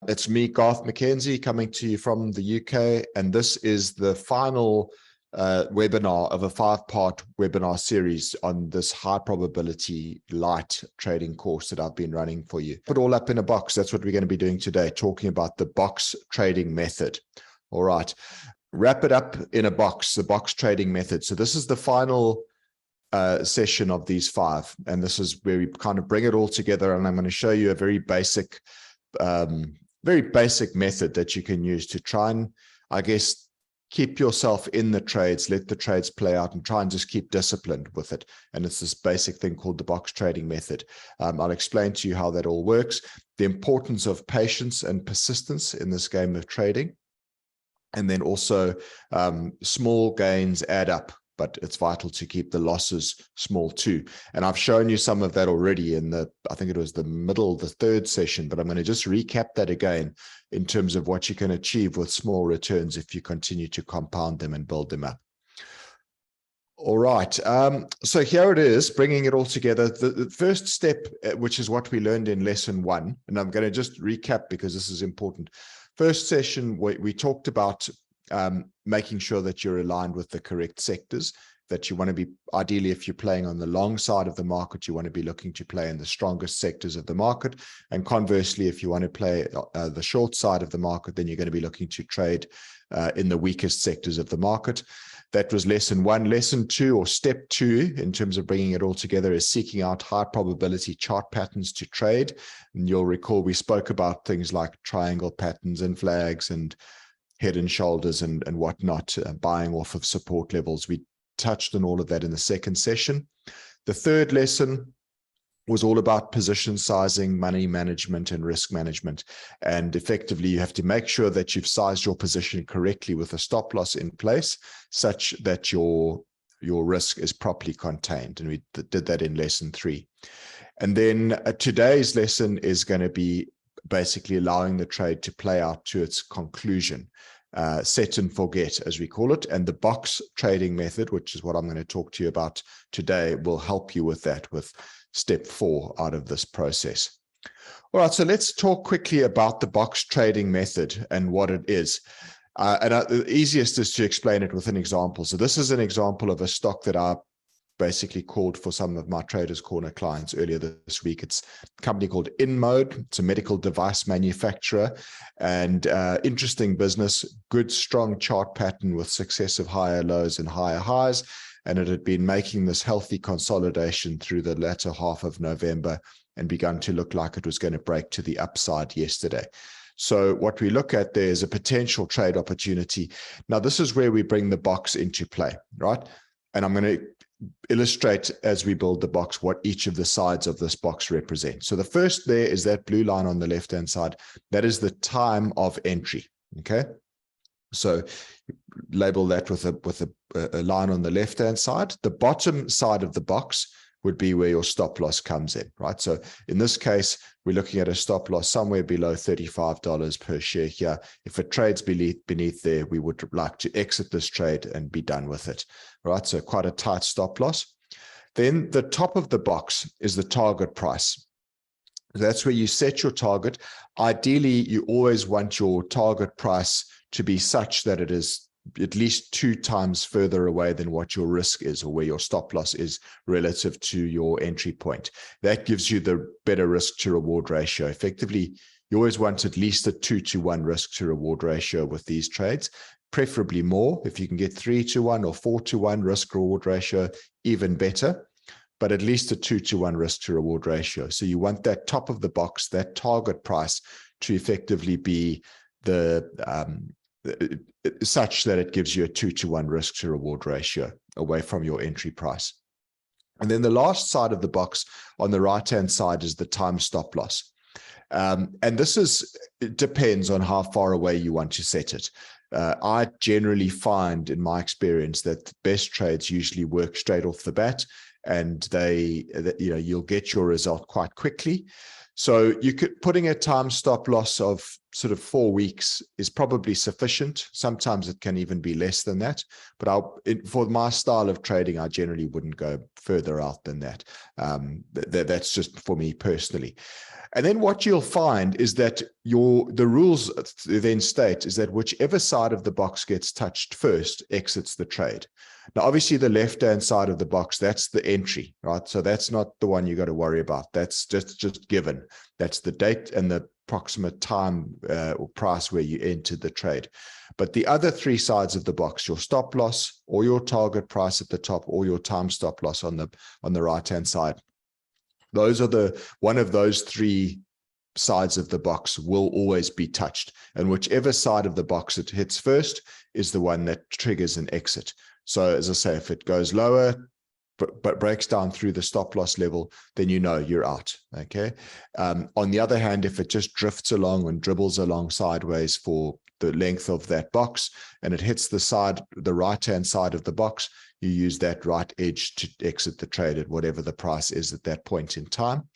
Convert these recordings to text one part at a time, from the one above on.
It's me, Garth Mackenzie, coming to you from the UK, and this is the final webinar of a 5-part webinar series on this high probability light trading course that I've been running for you. Put all up in a box. That's what we're going to be doing today, talking about the box trading method. All right, wrap it up in a box, the box trading method. So this is the final session of these 5, and this is where we kind of bring it all together, and I'm going to show you a very basic method that you can use to try and, I guess, keep yourself in the trades, let the trades play out, and try and just keep disciplined with it. And it's this basic thing called the box trading method. I'll explain to you how that all works, the importance of patience and persistence in this game of trading, and then also small gains add up, but it's vital to keep the losses small too. And I've shown you some of that already in I think it was the 3rd session, but I'm going to just recap that again in terms of what you can achieve with small returns if you continue to compound them and build them up. All right, so here it is, bringing it all together. The first step, which is what we learned in lesson 1, and I'm going to just recap because this is important. First session, we talked about making sure that you're aligned with the correct sectors, that you want to be, ideally, if you're playing on the long side of the market, you want to be looking to play in the strongest sectors of the market. And conversely, if you want to play the short side of the market, then you're going to be looking to trade in the weakest sectors of the market. That was lesson 1. Lesson 2, or step 2, in terms of bringing it all together, is seeking out high probability chart patterns to trade. And you'll recall we spoke about things like triangle patterns and flags and head and shoulders and whatnot, buying off of support levels. We touched on all of that in the 2nd session. The 3rd lesson was all about position sizing, money management, and risk management. And effectively, you have to make sure that you've sized your position correctly with a stop loss in place, such that your risk is properly contained. And we did that in lesson 3. And then today's lesson is going to be basically allowing the trade to play out to its conclusion, set and forget, as we call it. And the box trading method, which is what I'm going to talk to you about today, will help you with that, with step 4 out of this process. All right, so let's talk quickly about the box trading method and what it is. The easiest is to explain it with an example. So this is an example of a stock that I basically called for some of my Traders Corner clients earlier this week. It's a company called InMode. It's a medical device manufacturer, and interesting business, good strong chart pattern with successive higher lows and higher highs. And it had been making this healthy consolidation through the latter half of November and begun to look like it was going to break to the upside yesterday. So what we look at there is a potential trade opportunity. Now, this is where we bring the box into play, right? And I'm going to illustrate as we build the box what each of the sides of this box represent. So the first there is that blue line on the left-hand side. That is the time of entry, okay? So label that with a line on the left-hand side. The bottom side of the box would be where your stop loss comes in, right? So in this case, we're looking at a stop loss somewhere below $35 per share here. If it trades beneath there, we would like to exit this trade and be done with it, right? So quite a tight stop loss. Then the top of the box is the target price. That's where you set your target. Ideally, you always want your target price to be such that it is at least 2 times further away than what your risk is, or where your stop loss is relative to your entry point. That gives you the better risk to reward ratio. Effectively, you always want at least a 2-to-1 risk to reward ratio with these trades, preferably more. If you can get 3-to-1 or 4-to-1 risk reward ratio, even better, but at least a 2-to-1 risk to reward ratio. So you want that top of the box, that target price, to effectively be such that it gives you a 2-to-1 risk to reward ratio away from your entry price. And then the last side of the box on the right-hand side is the time stop loss. And it depends on how far away you want to set it. I generally find, in my experience, that the best trades usually work straight off the bat, and you'll get your result quite quickly. So putting a time stop loss of sort of 4 weeks is probably sufficient. Sometimes it can even be less than that. But for my style of trading, I generally wouldn't go further out than that. That's just for me personally. And then what you'll find is that the rules then state is that whichever side of the box gets touched first exits the trade. Now, obviously, the left-hand side of the box, that's the entry, right? So that's not the one you got to worry about. That's just given. That's the date and the approximate time or price where you entered the trade. But the other 3 sides of the box, your stop loss or your target price at the top or your time stop loss on the right-hand side, those are one of those 3 sides of the box will always be touched. And whichever side of the box it hits first is the one that triggers an exit. So as I say, if it goes lower, but breaks down through the stop loss level, then you know you're out, okay? On the other hand, if it just drifts along and dribbles along sideways for the length of that box and it hits the right-hand side of the box, you use that right edge to exit the trade at whatever the price is at that point in time.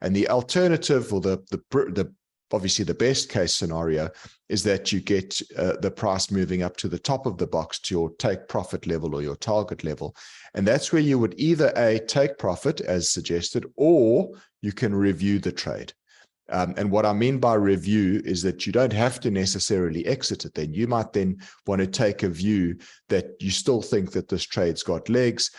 And the alternative, or the obviously the best case scenario, is that you get the price moving up to the top of the box to your take profit level or your target level. And that's where you would either take profit as suggested, or you can review the trade. And what I mean by review is that you don't have to necessarily exit it then. You might then want to take a view that you still think that this trade's got legs.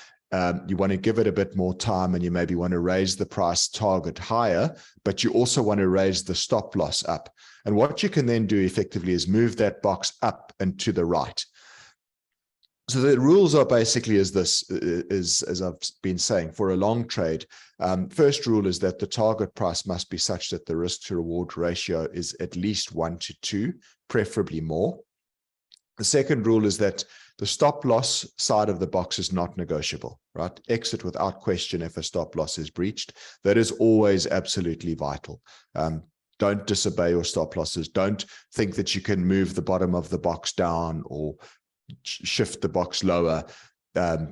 You want to give it a bit more time, and you maybe want to raise the price target higher, but you also want to raise the stop loss up. And what you can then do effectively is move that box up and to the right. So the rules are basically as I've been saying, for a long trade, first rule is that the target price must be such that the risk to reward ratio is at least 1 to 2, preferably more. The second rule is that the stop loss side of the box is not negotiable, right? Exit without question if a stop loss is breached. That is always absolutely vital. Don't disobey your stop losses. Don't think that you can move the bottom of the box down or shift the box lower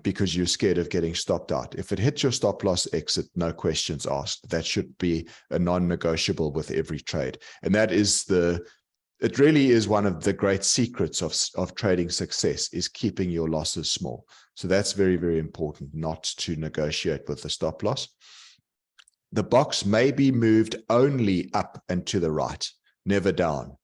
because you're scared of getting stopped out. If it hits your stop loss, exit, no questions asked. That should be a non-negotiable with every trade. And that is it really is one of the great secrets of trading success, is keeping your losses small. So that's very, very important, not to negotiate with the stop loss. The box may be moved only up and to the right, never down.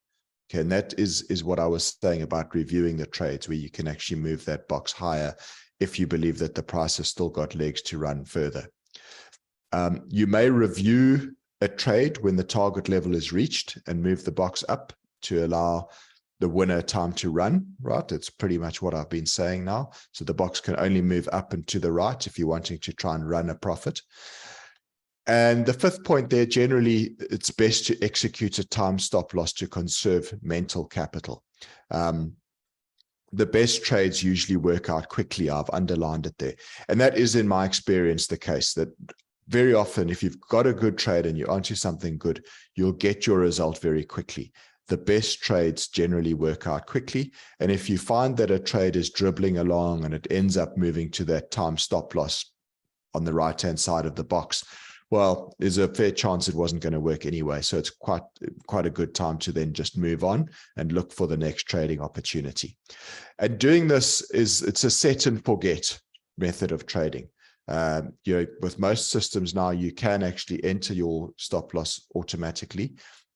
Okay, and that is what I was saying about reviewing the trades, where you can actually move that box higher if you believe that the price has still got legs to run further. You may review a trade when the target level is reached and move the box up to allow the winner time to run, right? That's pretty much what I've been saying now. So the box can only move up and to the right if you're wanting to try and run a profit. And the fifth point there, generally, it's best to execute a time stop loss to conserve mental capital. The best trades usually work out quickly. I've underlined it there. And that is, in my experience, the case that very often, if you've got a good trade and you're onto something good, you'll get your result very quickly. The best trades generally work out quickly. And if you find that a trade is dribbling along and it ends up moving to that time stop loss on the right-hand side of the box, well, there's a fair chance it wasn't going to work anyway. So it's quite a good time to then just move on and look for the next trading opportunity. And doing this it's a set and forget method of trading. With most systems now, you can actually enter your stop loss automatically.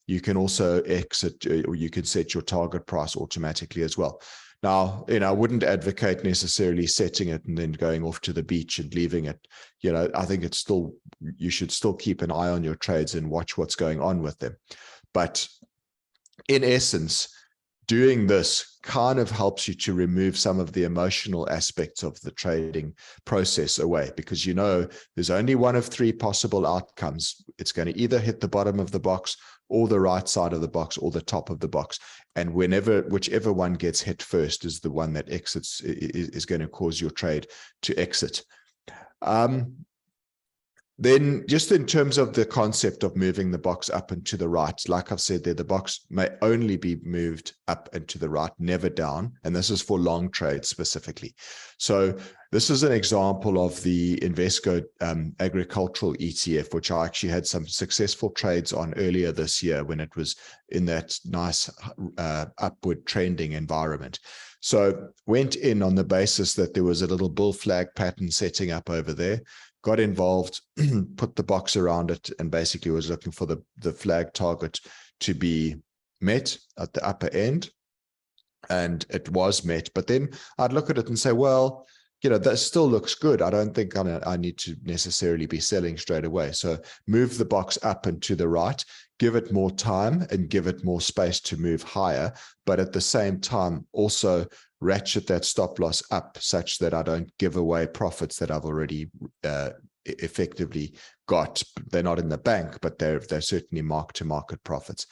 You can also exit, or you can set your target price automatically as well. Now, I wouldn't advocate necessarily setting it and then going off to the beach and leaving it. I think you should still keep an eye on your trades and watch what's going on with them. But in essence, doing this kind of helps you to remove some of the emotional aspects of the trading process away, because there's only one of 3 possible outcomes. It's going to either hit the bottom of the box or the right side of the box or the top of the box. And whichever one gets hit first is the one that exits, is going to cause your trade to exit. Then just in terms of the concept of moving the box up and to the right, like I've said there, the box may only be moved up and to the right, never down. And this is for long trades specifically. So this is an example of the Invesco agricultural ETF, which I actually had some successful trades on earlier this year when it was in that nice upward trending environment. So went in on the basis that there was a little bull flag pattern setting up over there, got involved, put the box around it, and basically was looking for the flag target to be met at the upper end. And it was met. But then I'd look at it and say, well, that still looks good. I don't think I need to necessarily be selling straight away. So move the box up and to the right, give it more time and give it more space to move higher. But at the same time, also ratchet that stop loss up such that I don't give away profits that I've already effectively got. They're not in the bank, but they're certainly mark-to-market profits.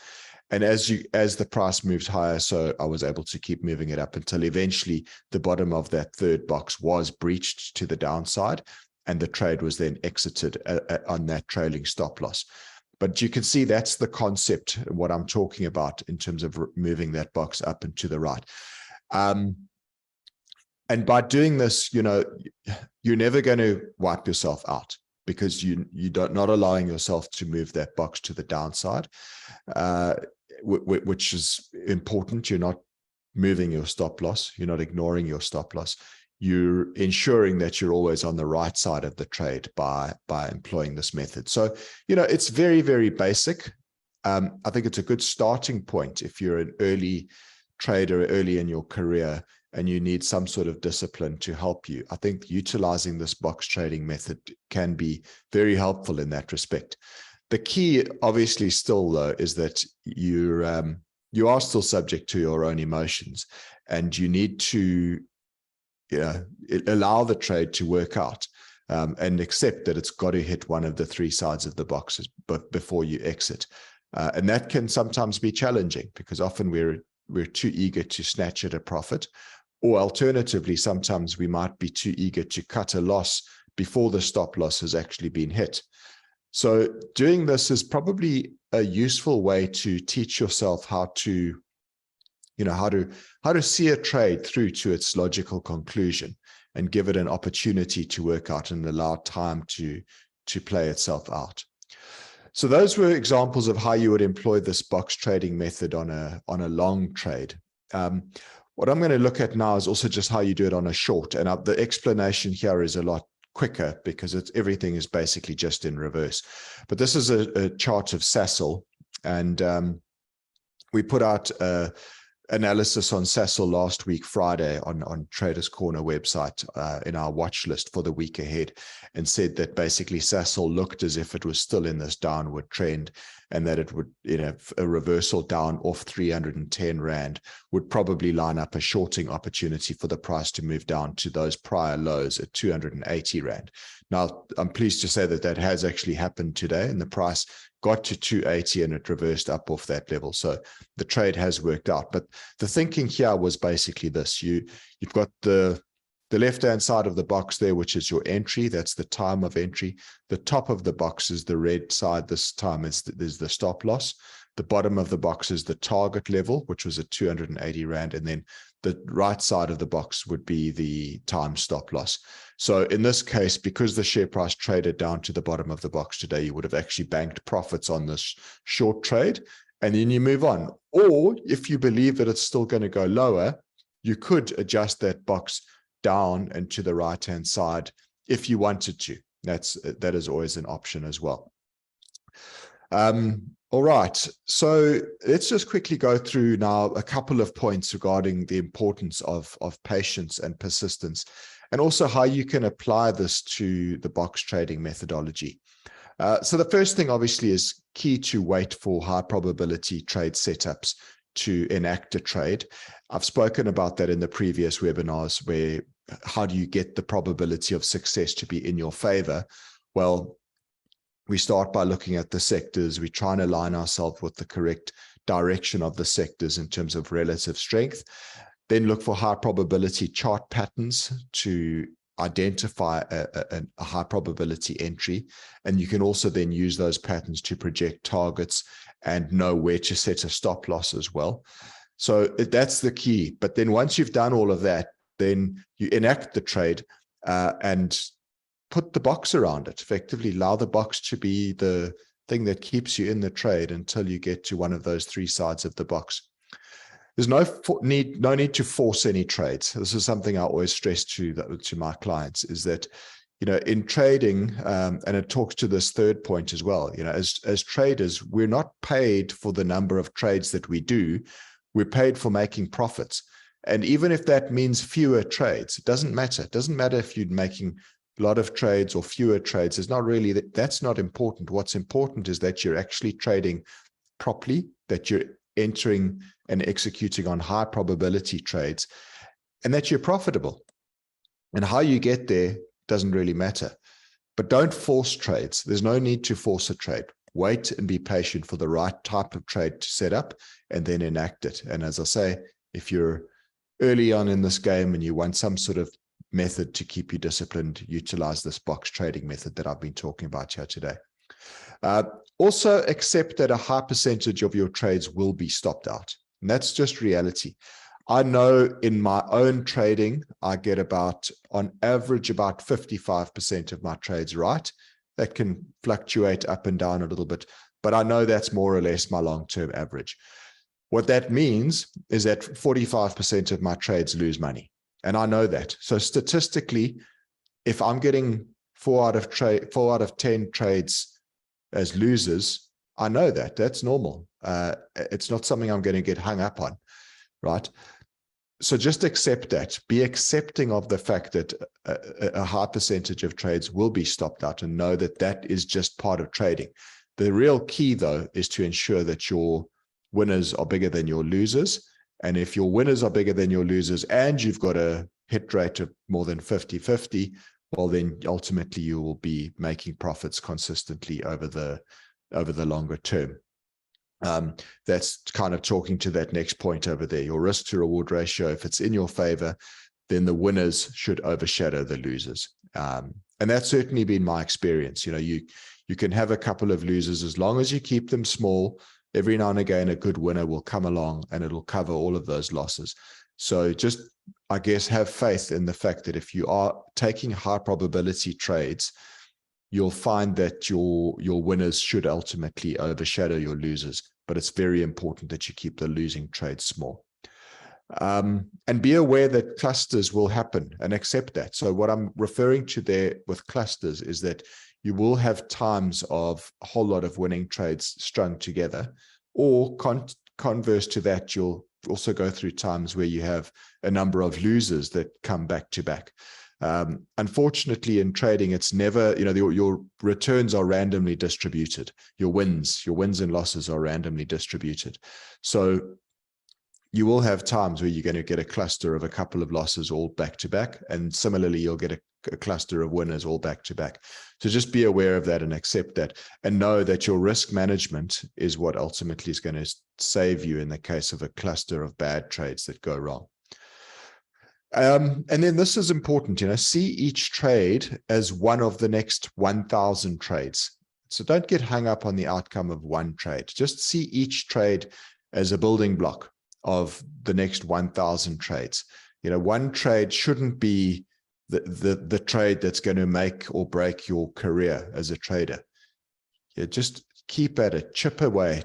And as the price moves higher, so I was able to keep moving it up until eventually the bottom of that third box was breached to the downside, and the trade was then exited on that trailing stop loss. But you can see that's the concept, what I'm talking about in terms of moving that box up and to the right. And by doing this, you're never going to wipe yourself out, because you're not allowing yourself to move that box to the downside, which is important. You're not moving your stop loss. You're not ignoring your stop loss. You're ensuring that you're always on the right side of the trade by employing this method. So, it's very, very basic. I think it's a good starting point if you're an early trader, early in your career, and you need some sort of discipline to help you. I think utilizing this box trading method can be very helpful in that respect. The key, obviously, still though, is that you are still subject to your own emotions, and you need to allow the trade to work out, and accept that it's got to hit one of the three sides of the boxes before you exit. And that can sometimes be challenging, because often we're too eager to snatch at a profit, or alternatively, sometimes we might be too eager to cut a loss before the stop loss has actually been hit. So doing this is probably a useful way to teach yourself how to see a trade through to its logical conclusion, and give it an opportunity to work out and allow time to play itself out. So those were examples of how you would employ this box trading method on a long trade. What I'm going to look at now is also just how you do it on a short. And the explanation here is a lot quicker, because everything is basically just in reverse. But this is a chart of Sasol, and we put out analysis on Sasol last week, Friday, on Traders Corner website in our watch list for the week ahead, and said that basically Sasol looked as if it was still in this downward trend, and that it would, a reversal down off 310 Rand would probably line up a shorting opportunity for the price to move down to those prior lows at 280 Rand. Now, I'm pleased to say that has actually happened today, and the price got to 280 and it reversed up off that level. So the trade has worked out. But the thinking here was basically this. You've got the left-hand side of the box there, which is your entry. That's the time of entry. The top of the box is the red side. This time is the stop loss. The bottom of the box is the target level, which was at 280 Rand. And then the right side of the box would be the time stop loss. So in this case, because the share price traded down to the bottom of the box today, you would have actually banked profits on this short trade, and then you move on. Or if you believe that it's still going to go lower, you could adjust that box down and to the right-hand side if you wanted to. That is always an option as well. All right, so let's just quickly go through now a couple of points regarding the importance of patience and persistence, and also how you can apply this to the box trading methodology. So the first thing obviously is key to wait for high probability trade setups to enact a trade. I've spoken about that in the previous webinars, where how do you get the probability of success to be in your favor? Well, we start by looking at the sectors. We try and align ourselves with the correct direction of the sectors in terms of relative strength. Then look for high probability chart patterns to identify a high probability entry, and you can also then use those patterns to project targets and know where to set a stop loss as well. So that's the key. But then once you've done all of that, then you enact the trade and put the box around it. Effectively allow the box to be the thing that keeps you in the trade until you get to one of those three sides of the box. There's no need to force any trades. This is something I always stress to my clients, is that, in trading, and it talks to this third point as well, as traders, we're not paid for the number of trades that we do. We're paid for making profits. And even if that means fewer trades, it doesn't matter. It doesn't matter if you're making a lot of trades or fewer trades. It's not really that's not important. What's important is that you're actually trading properly, that you're entering and executing on high probability trades, and that you're profitable. And how you get there doesn't really matter. But don't force trades. There's no need to force a trade. Wait and be patient for the right type of trade to set up and then enact it. And as I say, if you're early on in this game and you want some sort of method to keep you disciplined, utilize this box trading method that I've been talking about here today. Also accept that a high percentage of your trades will be stopped out. And that's just reality. I know in my own trading, I get on average, about 55% of my trades right. That can fluctuate up and down a little bit, but I know that's more or less my long-term average. What that means is that 45% of my trades lose money. And I know that. So statistically, if I'm getting 4 out of 10 trades as losers, I know that. That's normal. It's not something I'm going to get hung up on, right? So just accept that. Be accepting of the fact that a high percentage of trades will be stopped out, and know that that is just part of trading. The real key, though, is to ensure that your winners are bigger than your losers. And if your winners are bigger than your losers and you've got a hit rate of more than 50-50, well, then ultimately you will be making profits consistently over the longer term. That's kind of talking to that next point over there. Your risk to reward ratio, if it's in your favor, then the winners should overshadow the losers. And that's certainly been my experience. You can have a couple of losers as long as you keep them small. Every now and again, a good winner will come along and it'll cover all of those losses. So just, I guess, have faith in the fact that if you are taking high probability trades, you'll find that your winners should ultimately overshadow your losers. But it's very important that you keep the losing trades small. And be aware that clusters will happen, and accept that. So what I'm referring to there with clusters is that you will have times of a whole lot of winning trades strung together, or converse to that, you'll also go through times where you have a number of losers that come back to back. Unfortunately, in trading, it's never, your returns are randomly distributed. Your wins and losses are randomly distributed. So you will have times where you're going to get a cluster of a couple of losses all back to back. And similarly, you'll get a cluster of winners all back to back. So just be aware of that and accept that, and know that your risk management is what ultimately is going to save you in the case of a cluster of bad trades that go wrong. And then this is important, see each trade as one of the next 1,000 trades. So don't get hung up on the outcome of one trade. Just see each trade as a building block of the next 1,000 trades. One trade shouldn't be the trade that's going to make or break your career as a trader. Just keep at it, chip away.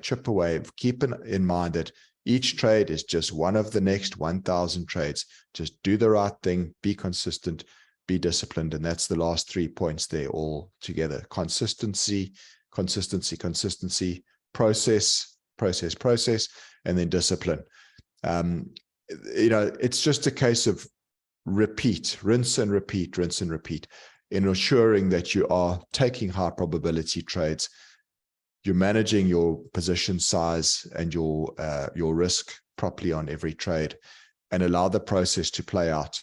Keep in mind that each trade is just one of the next 1,000 trades. Just do the right thing, be consistent, be disciplined. And that's the last 3 points there all together. Consistency, process, and then discipline. It's just a case of rinse and repeat, in ensuring that you are taking high probability trades. You're managing your position size and your risk properly on every trade, and allow the process to play out.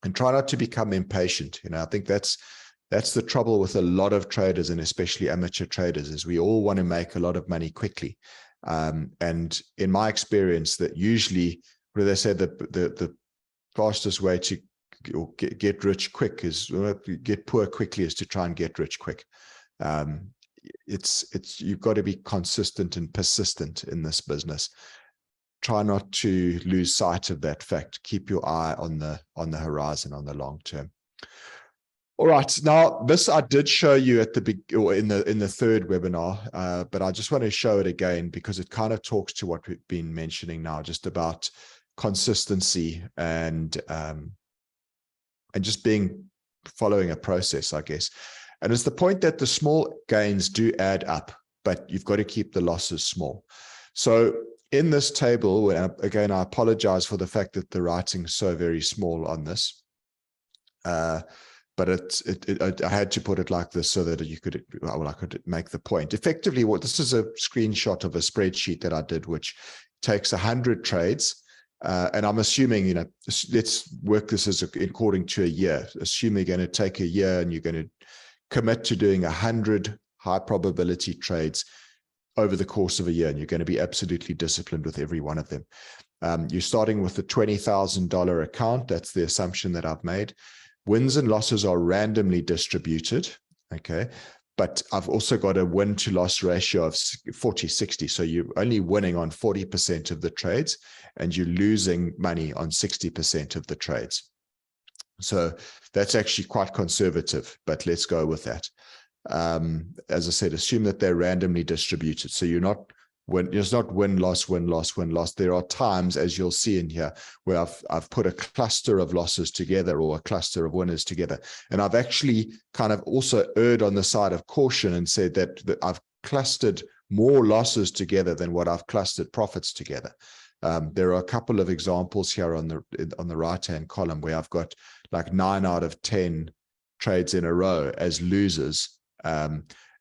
And try not to become impatient. I think that's the trouble with a lot of traders, and especially amateur traders, is we all want to make a lot of money quickly. And in my experience, that usually, where they say the fastest way to get rich quick is get poor quickly is to try and get rich quick. You've got to be consistent and persistent in this business. Try not to lose sight of that fact. Keep your eye on the horizon, on the long term. All right, now this I did show you at the in the third webinar, but I just want to show it again because it kind of talks to what we've been mentioning now, just about consistency and just following a process, I guess. And it's the point that the small gains do add up, but you've got to keep the losses small. So in this table, again, I apologize for the fact that the writing's so very small on this. But I had to put it like this so that I could make the point. Effectively, this is a screenshot of a spreadsheet that I did, which takes 100 trades. And I'm assuming, let's work this as according to a year. Assume you're going to take a year and you're going to commit to doing 100 high probability trades over the course of a year, and you're going to be absolutely disciplined with every one of them. You're starting with a $20,000 account. That's the assumption that I've made. Wins and losses are randomly distributed, okay? But I've also got a win to loss ratio of 40-60. So you're only winning on 40% of the trades and you're losing money on 60% of the trades. So that's actually quite conservative, but let's go with that. As I said, assume that they're randomly distributed. So it's not win, loss, win, loss, win, loss. There are times, as you'll see in here, where I've put a cluster of losses together or a cluster of winners together. And I've actually kind of also erred on the side of caution and said that I've clustered more losses together than what I've clustered profits together. There are a couple of examples here on the right-hand column where I've got like 9 out of 10 trades in a row as losers.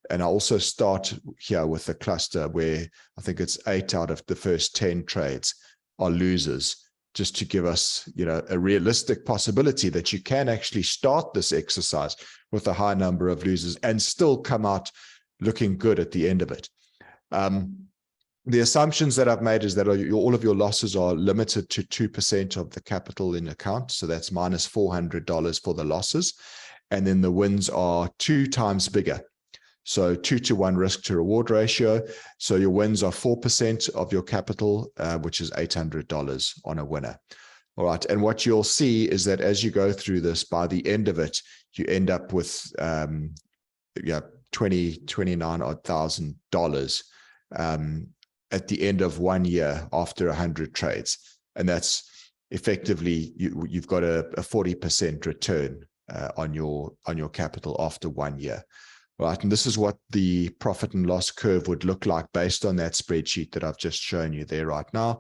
And I also start here with a cluster where I think it's 8 out of the first 10 trades are losers, just to give us, a realistic possibility that you can actually start this exercise with a high number of losers and still come out looking good at the end of it. The assumptions that I've made is that all of your losses are limited to 2% of the capital in account. So that's minus $400 for the losses. And then the wins are 2 times bigger. So 2-to-1 risk to reward ratio. So your wins are 4% of your capital, which is $800 on a winner. All right. And what you'll see is that as you go through this, by the end of it, you end up with $29,000 at the end of 1 year after 100 trades. And that's effectively, you've got a 40% return on your capital after 1 year. Right, and this is what the profit and loss curve would look like based on that spreadsheet that I've just shown you there right now.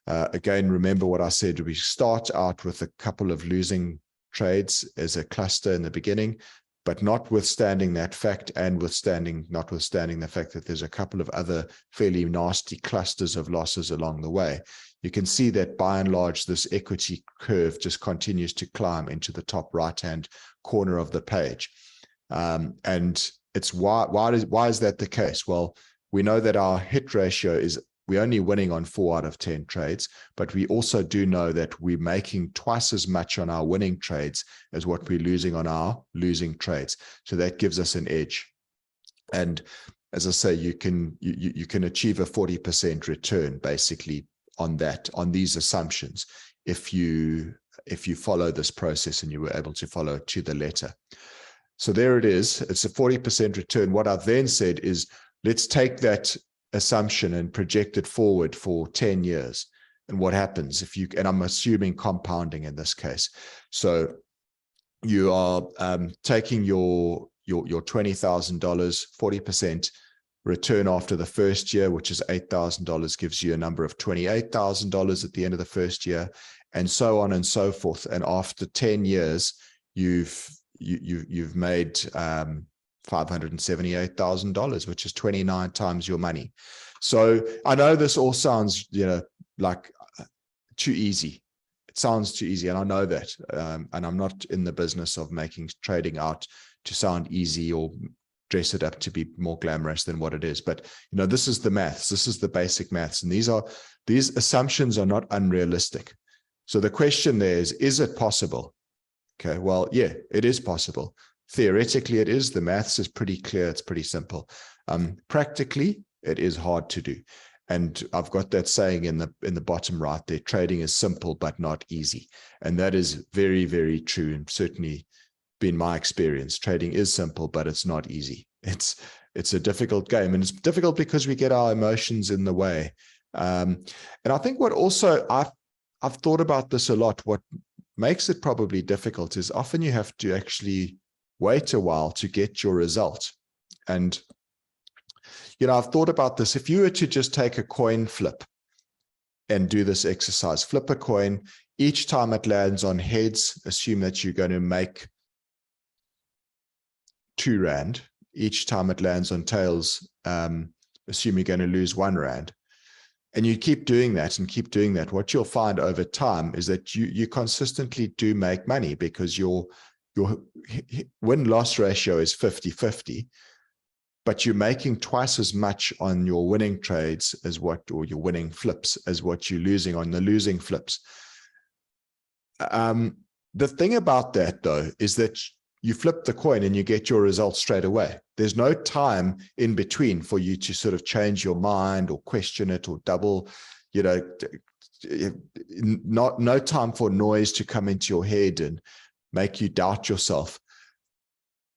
Again, remember what I said, we start out with a couple of losing trades as a cluster in the beginning, but notwithstanding that fact and notwithstanding the fact that there's a couple of other fairly nasty clusters of losses along the way, you can see that by and large, this equity curve just continues to climb into the top right-hand corner of the page. And it's why is that the case? Well, we know that our hit ratio is we're only winning on 4 out of 10 trades, but we also do know that we're making twice as much on our winning trades as what we're losing on our losing trades. So that gives us an edge. And as I say, you can achieve a 40% return basically on these assumptions if you follow this process and you were able to follow it to the letter. So there it is. It's a 40% return. What I've then said is, let's take that assumption and project it forward for 10 years. And what happens and I'm assuming compounding in this case. So you are taking your $20,000, 40% return after the first year, which is $8,000, gives you a number of $28,000 at the end of the first year, and so on and so forth. And after 10 years, you've made $578,000, which is 29 times your money. So I know this all sounds, like too easy. It sounds too easy, and I know that. And I'm not in the business of making trading out to sound easy or dress it up to be more glamorous than what it is. But this is the maths. This is the basic maths, and these assumptions are not unrealistic. So the question there is it possible? Okay, well, yeah, it is possible. Theoretically, it is. The maths is pretty clear. It's pretty simple. Practically, it is hard to do. And I've got that saying in the bottom right there, trading is simple but not easy. And that is very, very true, and certainly been my experience. Trading is simple, but it's not easy. It's a difficult game, and it's difficult because we get our emotions in the way. And I think what also I've thought about this a lot. What makes it probably difficult is often you have to actually wait a while to get your result. And I've thought about this. If you were to just take a coin flip and do this exercise, flip a coin, each time it lands on heads, assume that you're going to make 2 rand. Each time it lands on tails, assume you're going to lose 1 rand. And you keep doing that and keep doing that. What you'll find over time is that you consistently do make money, because your win-loss ratio is 50-50, but you're making twice as much on your winning trades or your winning flips as what you're losing on the losing flips. The thing about that, though, is that you flip the coin and you get your results straight away. There's no time in between for you to sort of change your mind or question it or double, no time for noise to come into your head and make you doubt yourself.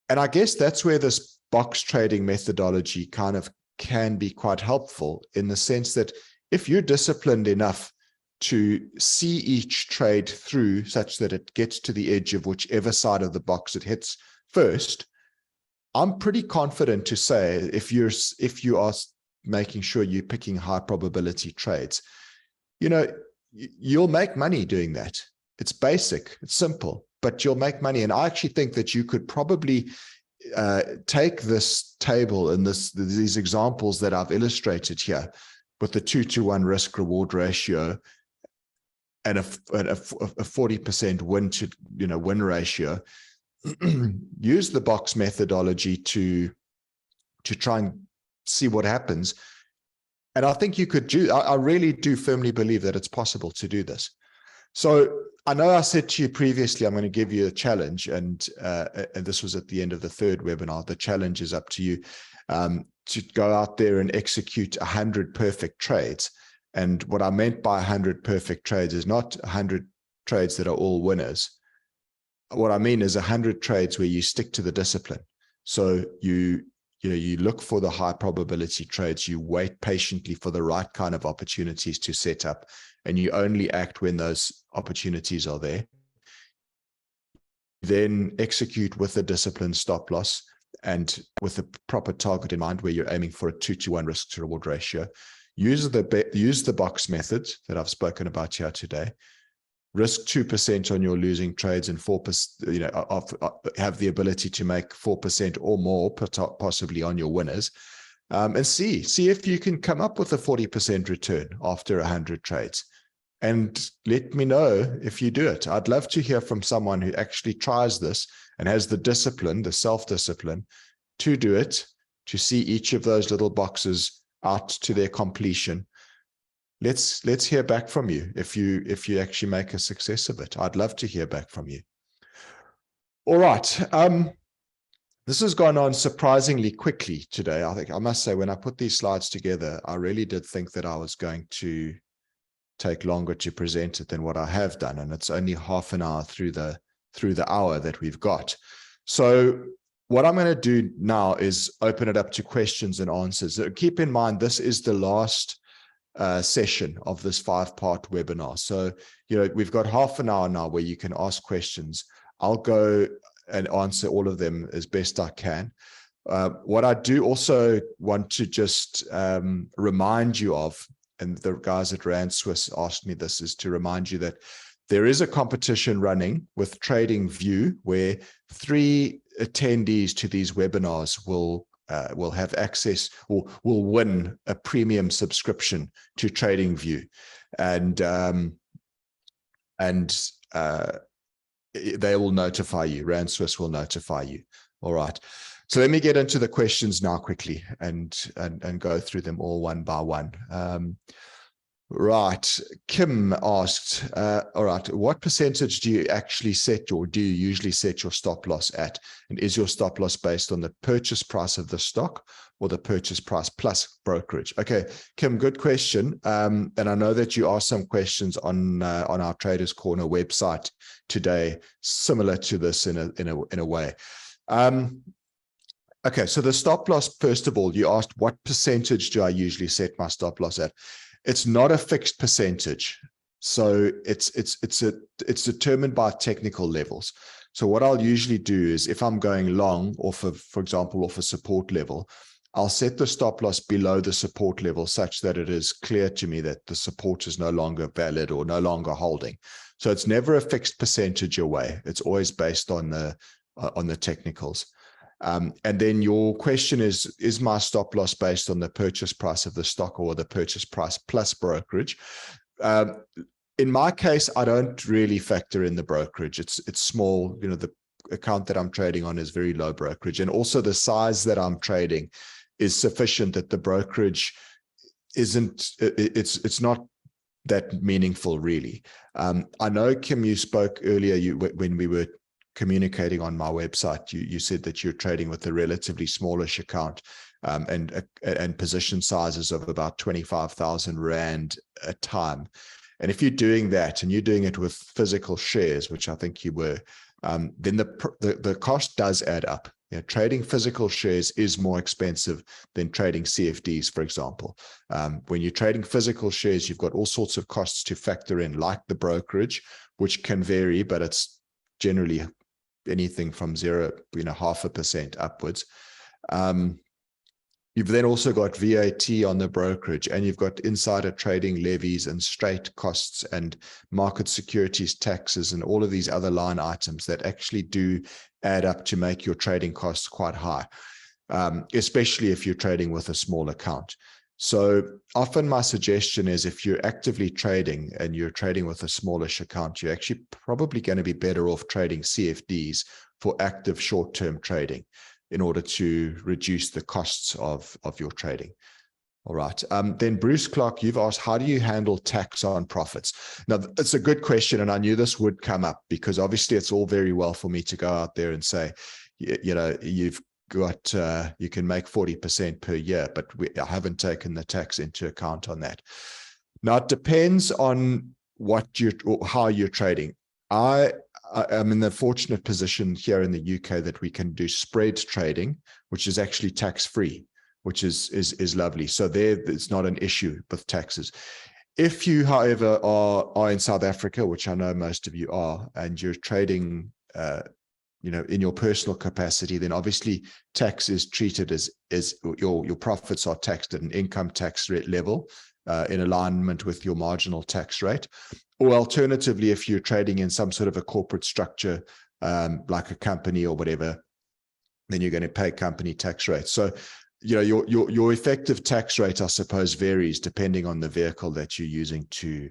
And I guess that's where this box trading methodology kind of can be quite helpful, in the sense that if you're disciplined enough to see each trade through such that it gets to the edge of whichever side of the box it hits first, I'm pretty confident to say if you are making sure you're picking high probability trades, you'll make money doing that. It's basic, it's simple, but you'll make money. And I actually think that you could probably take this table and these examples that I've illustrated here with the 2-to-1 risk reward ratio and a 40% win ratio, use the box methodology to try and see what happens. And I think you could do, I really do firmly believe that it's possible to do this. So I know I said to you previously, I'm going to give you a challenge, and this was at the end of the 3rd webinar. The challenge is up to you to go out there and execute 100 perfect trades. And what I meant by 100 perfect trades is not 100 trades that are all winners. What I mean is 100 trades where you stick to the discipline. So you look for the high probability trades, you wait patiently for the right kind of opportunities to set up, and you only act when those opportunities are there. Then execute with a disciplined stop loss and with a proper target in mind, where you're aiming for a 2-to-1 risk to reward ratio. Use the box method that I've spoken about here today. Risk 2% on your losing trades, and 4%, have the ability to make 4% or more, possibly on your winners, and see if you can come up with a 40% return after 100 trades. And let me know if you do it. I'd love to hear from someone who actually tries this and has the discipline, the self-discipline to do it, to see each of those little boxes out to their completion. Let's hear back from you if you actually make a success of it. I'd love to hear back from you. All right. This has gone on surprisingly quickly today. I must say, when I put these slides together, I really did think that I was going to take longer to present it than what I have done. And it's only half an hour through the hour that we've got. So what I'm going to do now is open it up to questions and answers. Keep in mind, this is the last session of this 5-part webinar. So, we've got half an hour now where you can ask questions. I'll go and answer all of them as best I can. What I do also want to just remind you of, and the guys at Rand Swiss asked me this, is to remind you that there is a competition running with TradingView, where 3 attendees to these webinars will have access, or will win a premium subscription to TradingView, and they will notify you. Rand Swiss will notify you. All right. So let me get into the questions now quickly and go through them all one by one. Right. Kim asked, all right, what percentage do you actually set or do you usually set your stop loss at? And is your stop loss based on the purchase price of the stock or the purchase price plus brokerage? Okay, Kim, good question. And I know that you asked some questions on our Traders Corner website today, similar to this in a way. Okay, so the stop loss, first of all, you asked what percentage do I usually set my stop loss at? It's not a fixed percentage. So it's determined by technical levels. So what I'll usually do is if I'm going long off of, for example, off a support level, I'll set the stop loss below the support level such that it is clear to me that the support is no longer valid or no longer holding. So it's never a fixed percentage away. It's always based on the technicals. And then your question is my stop loss based on the purchase price of the stock or the purchase price plus brokerage? In my case, I don't really factor in the brokerage. It's small. You know, the account that I'm trading on is very low brokerage. And also the size that I'm trading is sufficient that the brokerage it's not that meaningful really. I know, Kim, you spoke earlier when we were communicating on my website, you said that you're trading with a relatively smallish account and position sizes of about 25,000 Rand a time. And if you're doing that and you're doing it with physical shares, which I think you were, then the cost does add up. You know, trading physical shares is more expensive than trading CFDs, for example. When you're trading physical shares, you've got all sorts of costs to factor in, like the brokerage, which can vary, but it's generally anything from 0.5% upwards. You've then also got VAT on the brokerage, and you've got insider trading levies and straight costs and market securities taxes and all of these other line items that actually do add up to make your trading costs quite high, especially if you're trading with a small account. So often my suggestion is if you're actively trading and you're trading with a smallish account, you're actually probably going to be better off trading CFDs for active short-term trading in order to reduce the costs of your trading. All right. Then Bruce Clark, you've asked, how do you handle tax on profits? Now, it's a good question, and I knew this would come up because obviously it's all very well for me to go out there and say, you know, you've got you can make 40% per year, but I haven't taken the tax into account on that. Now it depends on how you're trading. I'm in the fortunate position here in the UK that we can do spread trading, which is actually tax free, which is lovely. So it's not an issue with taxes. If you, however, are in South Africa, which I know most of you are, and you're trading you know, in your personal capacity, then obviously tax is treated as your profits are taxed at an income tax rate level in alignment with your marginal tax rate. Or alternatively, if you're trading in some sort of a corporate structure, like a company or whatever, then you're going to pay company tax rates. So, you know, your effective tax rate, I suppose, varies depending on the vehicle that you're using to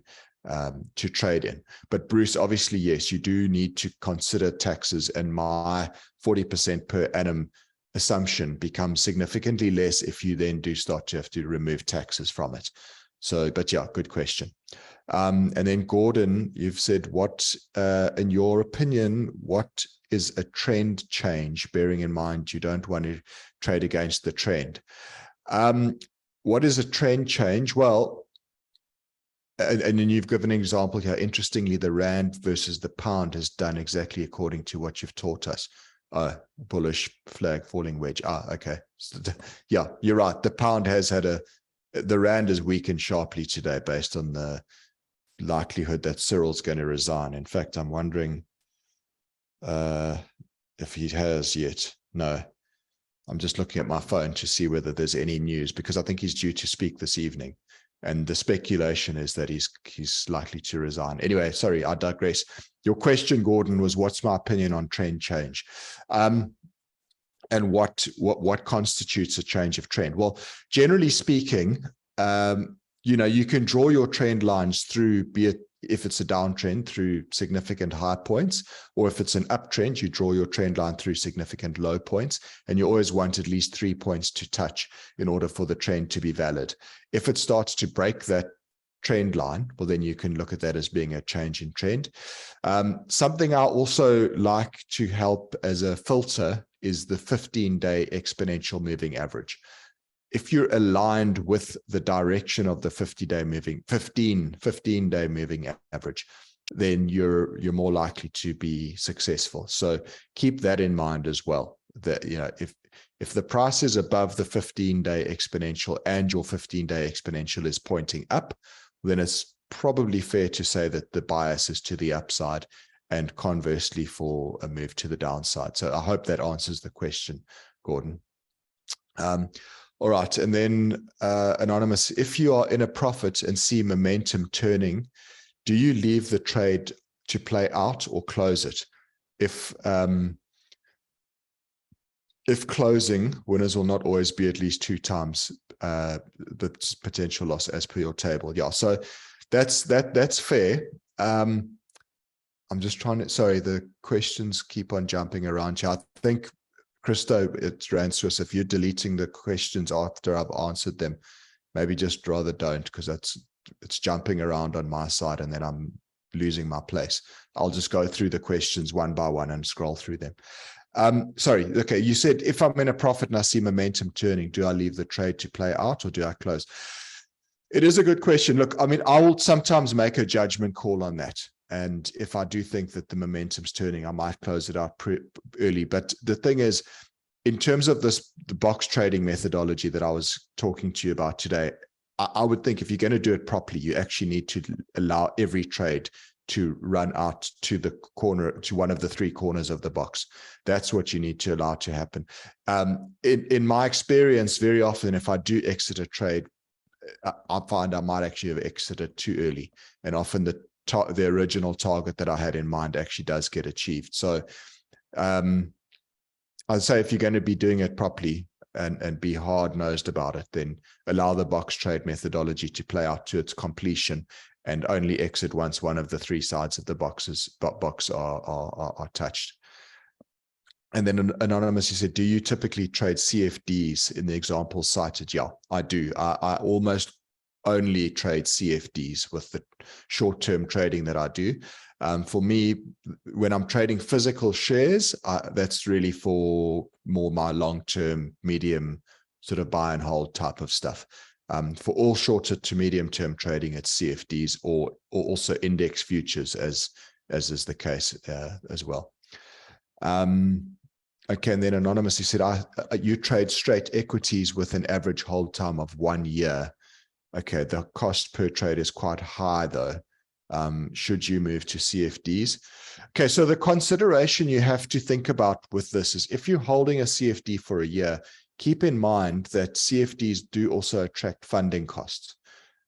trade in. But Bruce, obviously, yes, you do need to consider taxes, and my 40% per annum assumption becomes significantly less if you then do start to have to remove taxes from it. So, but yeah, good question. And then Gordon, you've said, what, in your opinion, what is a trend change, bearing in mind you don't want to trade against the trend? What is a trend change? Well, and then you've given an example here. Interestingly, the Rand versus the pound has done exactly according to what you've taught us. Bullish flag, falling wedge. Okay. So yeah, you're right. The pound has had the Rand is weakened sharply today based on the likelihood that Cyril's going to resign. In fact, I'm wondering if he has yet. No, I'm just looking at my phone to see whether there's any news, because I think he's due to speak this evening. And the speculation is that he's likely to resign. Anyway, sorry, I digress. Your question, Gordon, was what's my opinion on trend change, and what constitutes a change of trend? Well, generally speaking, you know, you can draw your trend lines through, be it if it's a downtrend, through significant high points, or if it's an uptrend, you draw your trend line through significant low points, and you always want at least 3 points to touch in order for the trend to be valid. If it starts to break that trend line, well, then you can look at that as being a change in trend. Something I also like to help as a filter is the 15-day exponential moving average. If you're aligned with the direction of the 15-day moving average, then you're more likely to be successful. So keep that in mind as well. That, you know, if the price is above the 15-day exponential and your 15-day exponential is pointing up, then it's probably fair to say that the bias is to the upside, and conversely for a move to the downside. So I hope that answers the question, Gordon. All right. And then Anonymous, if you are in a profit and see momentum turning, do you leave the trade to play out or close it? If closing, winners will not always be at least 2 times the potential loss as per your table. Yeah, so that's fair. I'm just trying to, sorry, the questions keep on jumping around here. I think, Christo, it's answers. If you're deleting the questions after I've answered them, maybe just rather don't, because it's jumping around on my side and then I'm losing my place. I'll just go through the questions one by one and scroll through them. Sorry. Okay. You said, if I'm in a profit and I see momentum turning, do I leave the trade to play out or do I close? It is a good question. Look, I mean, I will sometimes make a judgment call on that. And if I do think that the momentum's turning, I might close it out early. But the thing is, in terms of the box trading methodology that I was talking to you about today, I would think if you're going to do it properly, you actually need to allow every trade to run out to the corner, to one of the 3 corners of the box. That's what you need to allow to happen. In my experience, very often, if I do exit a trade, I find I might actually have exited too early. And often the original target that I had in mind actually does get achieved. So I'd say if you're going to be doing it properly and be hard-nosed about it, then allow the box trade methodology to play out to its completion and only exit once one of the 3 sides of the box are touched. And then Anonymous, you said, do you typically trade CFDs in the example cited? Yeah, I do. I almost only trade CFDs with the short-term trading that I do. For me, when I'm trading physical shares, that's really for more my long-term, medium sort of buy and hold type of stuff. For all shorter to medium-term trading, it's CFDs or also index futures, as is the case as well. Okay, and then Anonymous, he said, you trade straight equities with an average hold time of 1 year. Okay, the cost per trade is quite high though. Should you move to CFDs? Okay, so the consideration you have to think about with this is if you're holding a CFD for a year, keep in mind that CFDs do also attract funding costs.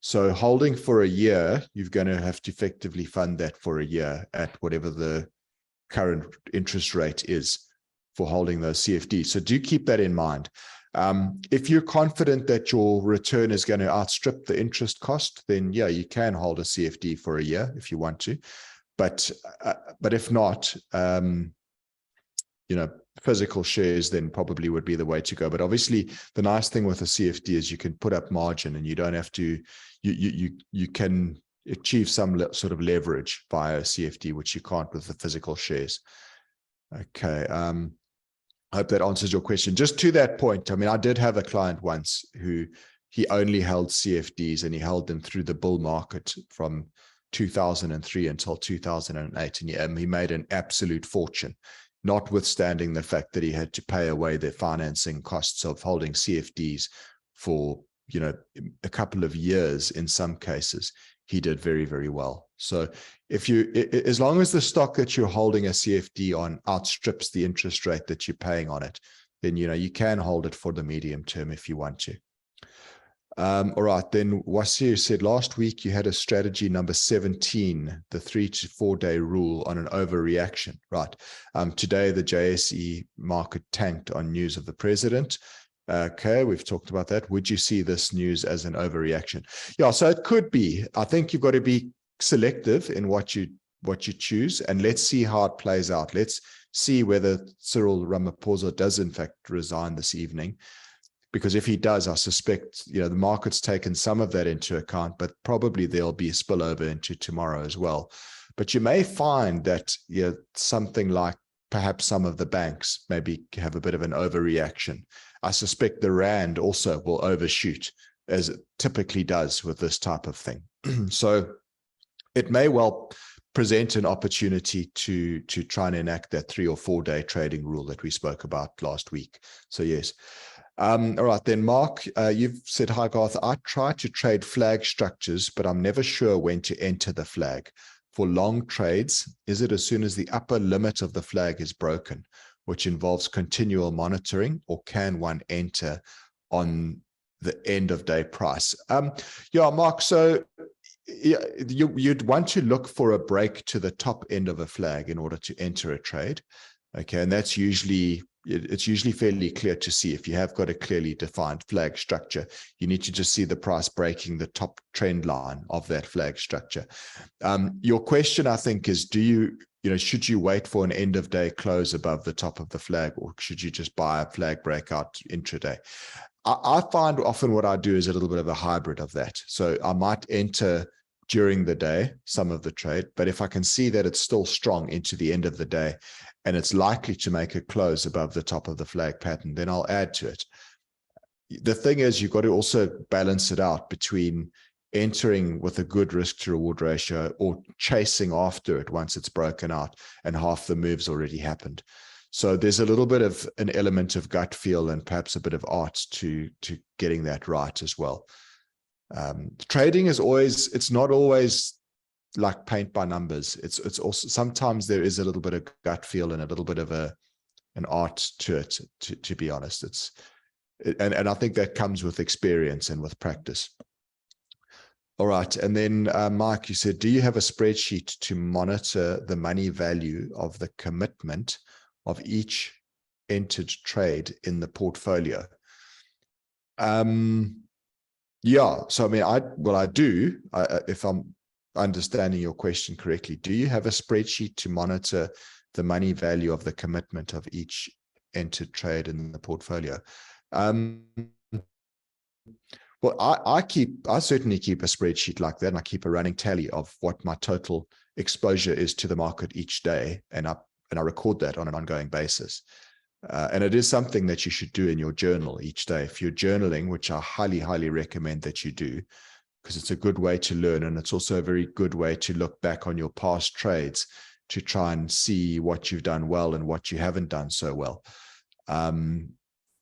So holding for a year, you're going to have to effectively fund that for a year at whatever the current interest rate is for holding those CFDs. So do keep that in mind. If you're confident that your return is going to outstrip the interest cost, then yeah, you can hold a CFD for a year if you want to. But if not, physical shares then probably would be the way to go. But obviously, the nice thing with a CFD is you can put up margin and you don't have to. You can achieve some sort of leverage via a CFD, which you can't with the physical shares. Okay. I hope that answers your question. Just to that point, I mean, I did have a client once who he only held CFDs and he held them through the bull market from 2003 until 2008. And he made an absolute fortune, notwithstanding the fact that he had to pay away the financing costs of holding CFDs for, a couple of years in some cases. He did very, very well. So as long as the stock that you're holding a CFD on outstrips the interest rate that you're paying on it, then, you can hold it for the medium term if you want to. All right. Then Wasir said, last week you had a strategy number 17, the 3 to 4 day rule on an overreaction. Right. Today, the JSE market tanked on news of the president. Okay, we've talked about that. Would you see this news as an overreaction? Yeah, so it could be. I think you've got to be selective in what you choose, and let's see how it plays out. Let's see whether Cyril Ramaphosa does in fact resign this evening. because if he does, I suspect, the market's taken some of that into account, but probably there'll be a spillover into tomorrow as well. But you may find that something like perhaps some of the banks maybe have a bit of an overreaction. I suspect the Rand also will overshoot, as it typically does with this type of thing. So it may well present an opportunity to try and enact that 3 or 4 day trading rule that we spoke about last week. So yes. All right, then Mark, you've said, hi Garth, I try to trade flag structures, but I'm never sure when to enter the flag. For long trades, is it as soon as the upper limit of the flag is broken, which involves continual monitoring, or can one enter on the end of day price? Yeah, Mark, so you'd want to look for a break to the top end of a flag in order to enter a trade. Okay, and it's usually fairly clear to see. If you have got a clearly defined flag structure, you need to just see the price breaking the top trend line of that flag structure. Your question, I think, is should you wait for an end of day close above the top of the flag, or should you just buy a flag breakout intraday? I find often what I do is a little bit of a hybrid of that. So I might enter during the day some of the trade, but if I can see that it's still strong into the end of the day and it's likely to make a close above the top of the flag pattern, then I'll add to it. The thing is, you've got to also balance it out between entering with a good risk to reward ratio or chasing after it once it's broken out and half the move's already happened. So there's a little bit of an element of gut feel and perhaps a bit of art to getting that right as well. Trading is it's not always like paint by numbers. It's also, sometimes there is a little bit of gut feel and a little bit of an art to it, to be honest. And I think that comes with experience and with practice. All right. And then Mike, you said, do you have a spreadsheet to monitor the money value of the commitment of each entered trade in the portfolio? Yeah. So, I mean, I do, if I'm understanding your question correctly, do you have a spreadsheet to monitor the money value of the commitment of each entered trade in the portfolio? Well, I certainly keep a spreadsheet like that, and I keep a running tally of what my total exposure is to the market each day, and I record that on an ongoing basis. And it is something that you should do in your journal each day. If you're journaling, which I highly, highly recommend that you do, because it's a good way to learn, and it's also a very good way to look back on your past trades to try and see what you've done well and what you haven't done so well.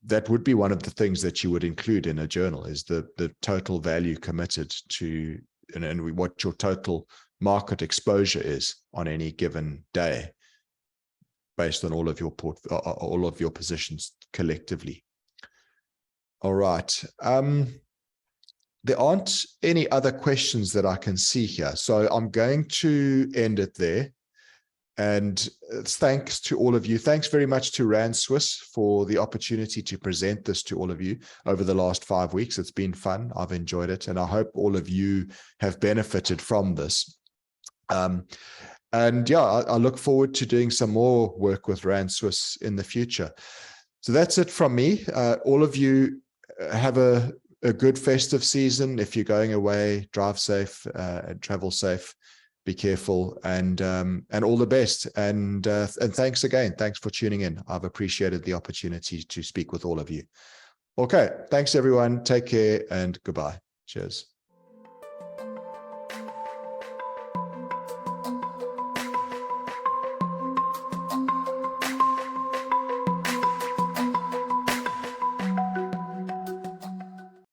That would be one of the things that you would include in a journal, is the total value committed to, and what your total market exposure is on any given day, based on all of your positions collectively. All right. There aren't any other questions that I can see here, so I'm going to end it there. And thanks to all of you. Thanks very much to Rand Swiss for the opportunity to present this to all of you over the last 5 weeks. It's been fun. I've enjoyed it, and I hope all of you have benefited from this. And yeah, I look forward to doing some more work with Rand Swiss in the future. So that's it from me. All of you have a good festive season. If you're going away, drive safe and travel safe. Be careful, and all the best. And thanks again. Thanks for tuning in. I've appreciated the opportunity to speak with all of you. Okay. Thanks, everyone. Take care and goodbye. Cheers.